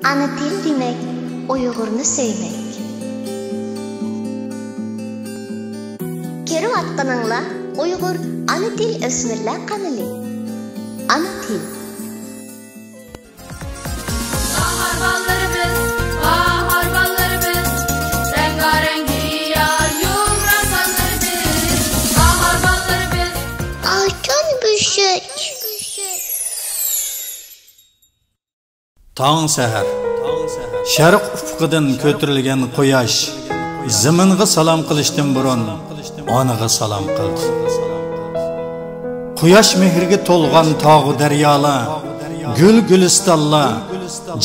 Ana til demek, Uygurnu sevmek. Kerip atqanыңla Uygur ana til ösmürler kanalı. Ana til. Tağın seher, şarq ufqidan ko'tarilgan quyosh, zaminga salom qilishdan burun onaga salom qildi. Quyosh mehriga to'lgan tog'u daryolar, gul gulistonlar,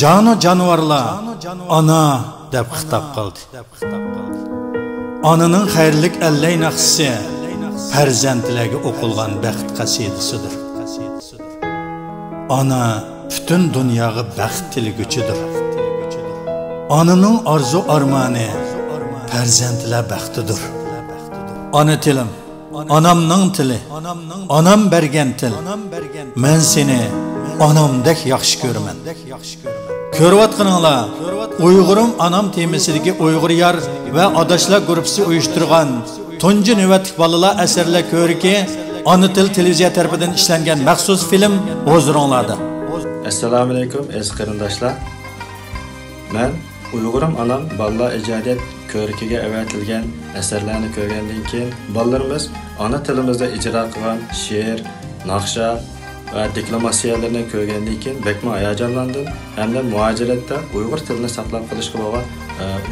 jonu jonivorlar ona deb xitob qildi. Onaning xayrlik allay naqsi farzandlarga o'qilgan baxt qasidasidir. Ona bütün dünyaya baxt tilgüçüdür. Ananın arzu armani farzandlar baxtidir. Ana tilim, anamning tili, anam bergan til. Men seni anamdek yaxshi ko'raman. Ko'rayotganinglar, Uyg'urum anam temasidagi Uyg'ur yar va adashlar guruhi uyushtirgan tunji navbatlik bolalar asarlar ko'riki, Ana til televiziya tarafidan ishlangan maxsus film huzuringlarda. Assalamu alaykum aziz qarindoshlar. Men Uyg'urum anam balla ijodiyat ko'rikiga avatilgan asarlarni ko'rgandan keyin bolalarimiz ona tilimizda ijro qilgan she'r, naqsha va deklamatsiyalarni ko'rgandan keyin bekma hayajonlandim. Hamda muajiratda Uyg'ur tilini saqlab qolishga bo'lgan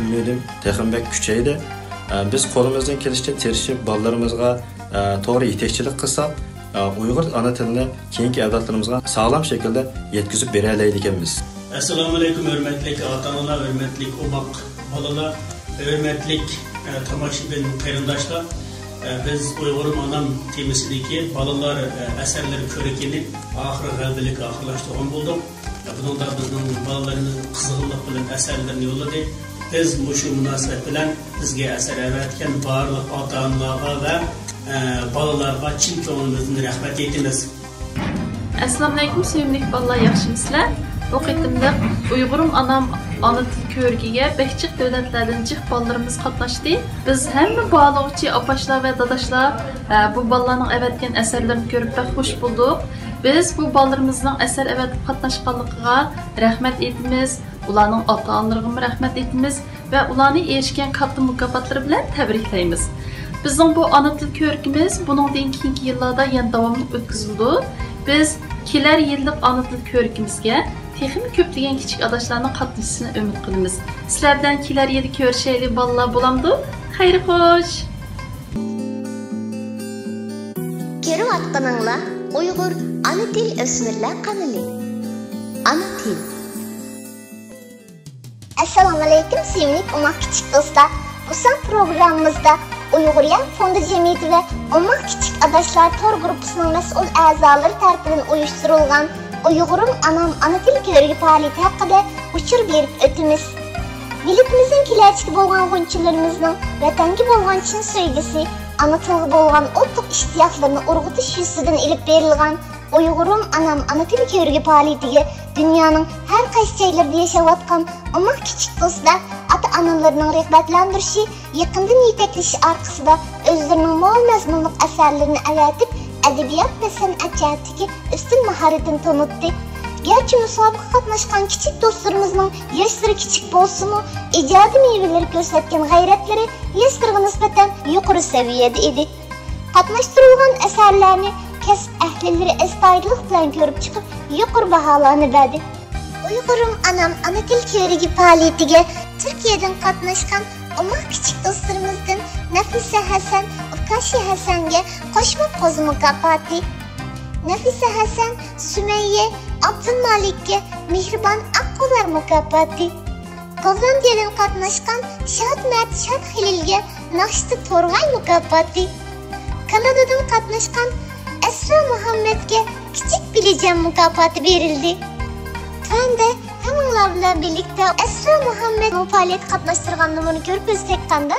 umidim texnik kuchaydi. Biz qo'limizdan kelishicha tirishib bolalarimizga to'g'ri yetakchilik qilsak, Uyg'ur ana tilini keyingi avlodlarimizga sağlam şekilde yetkizib bera oladiganmiz. Assalomu alaykum hurmatli ota-onalar, hurmatli o'maq bolalar, hurmatli tomoshabin qarindoshlar. Biz Uyg'urum anam temasidagi bolalar asarlari ko'rikini oxiri g'albilik oxirlashtirgan bo'ldik. Bunda bizning bolalarimiz qiziqlik bilan asarlarni yo'lladik. Biz mushu munosabat bilan bizga asar avatgan barliq ota-onalarga va balalarga chin ko'nglimizdan rahmat aytamiz. Assalomu alaykum sevimli bolalar, yaxshimisizlar? Bu qitimda Uyg'urum anam ana til ko'rigiga behchiq davlatlardan jiq bolalarimiz qatnashdi. Biz hamma bog'lovchi opaşlar va dadaşlar bu bolalarning avatgan asarlarini ko'rib xush bo'ldik. Biz bu bolalarımızning asar avatib qatnashganligiga rahmat aytamiz. Ularning ota-onalarga rahmat aytamiz va ularni erishgan katta mukofotlar bilan tabriklaymiz. Bizning bu ana til ko'rikimiz buningdan keyingi yillarda yana davomli o'tkazildi. Biz kelar yillik ana til ko'rikimizga texnik ko'plagan kichik adashlarning qatnashishini umid qilamiz. Sizlardan kelar yili ko'rishaylik bolalar, bo'lamdi? Xayr xo'sh. Kerip atqanыңla Uyg'ur ana til o'smirlar kanalı. Ana til. Assalomu alaykum sevimli o'maq kichik do'stlar. Bu son programımızda Uyg'uriyat Fondi Cemiyeti ve O'maq Kichik Adaşlar Tor Grupusu'nun mas'ul a'zolari tarafidan uyushtirilgan Uyg'urum anam ana til ko'rigi faoliyati haqida uchur berib o'tamiz. Millatimizning kelajagi bo'lgan g'unchilarimizning vatanga bo'lgan chin sevgisi, ana tilga bo'lgan o'tliq ishtiyoqlarini urg'utish yuzidan ilib berilgan Uyg'urum anam ana til ko'rigi faoliyatiga dunyoning har qaysi joylarida yashayotgan o'maq kichik do'stlar ata-onalarning rag'batlantirishi, yaqindan yetaklishi orqasida o'zlarining mo'l mazmunli asarlarini avatib, adabiyot va san'at jihatidagi ustun mahoratini tanitdi. Gerçi musobaqa qatnashgan kichik do'stlarimizning yoshlari kichik bo'lsa-mu, ijodiy mevalar ko'rsatgan g'ayratlari yoshlarga nisbatan yuqori saviyada edi. Qatnashtirilgan asarlarni kasb ahlilari astoydillik bilan ko'rib chiqib, yuqori baholarni berdi. Uyg'urum anam ana til ko'rigi faoliyatiga Turkiyadan qatnashgan o'maq kichik do'stlarimizdan Nafisa Hasan, Ukashi Hasanga qo'shma qo'z mukofoti, Nafisa Hasan, Sümeyye, Abdulmalikka Mehribon Aqqular mukofoti, Gollandiyadan qatnashgan Shadmat Shadxililga Naqshti To'rg'ay mukofoti, Kanadadan qatnashgan Asra Muhammadga Kichik Bilijan mukofoti berildi. Tanda hammalar bilan birlikda Asra Muhammad faoliyat qatnashtirgan numarani ko'rib o'tsak qanda?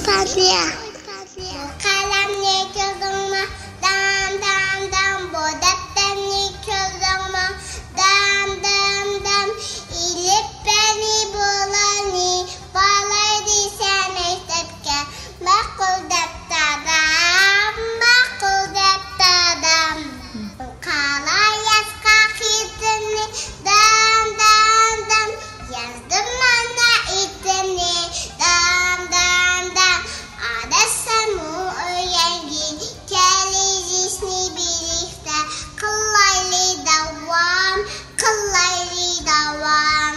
Fazliye. Kalemle gözüme dam dam dam, bu defterle gözüme dam dam dam. İlip beni bulani, balaydı sen mektepke. Makul defterim, makul defterim. Kala yaz kakitini dam dam dam. Yazdım bana itini dam dam dam. Adasımı öğrengi gelişini birlikte. Kılaylı devam, kılaylı devam.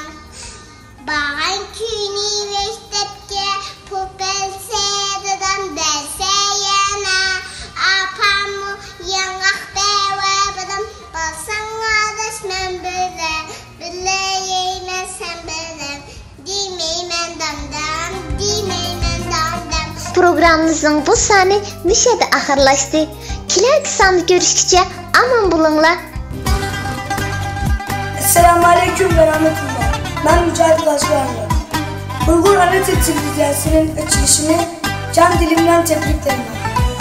Bağın günü veştepke popel sevdan berseyene. Apamı yanak bevebedim, basan adaş men bile. Bileymen sen bilem, demeymen dam dam, demeymen dam dam. Programımızın bu sani müşede ahırlaştı. Kilerki sandı görüşkice aman bulunlar. Selamünaleyküm ve rahmetullah. Ben Mücahit Başkanlı. Uygur Ana Dil Televizyası'nın açılışını can dilimden tebriklerim.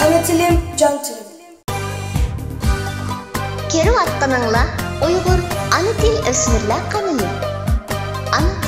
Ana dilim, can dilim. Keri atqanыңla Uyghur Ana Til Ösmürler kanalı. Ana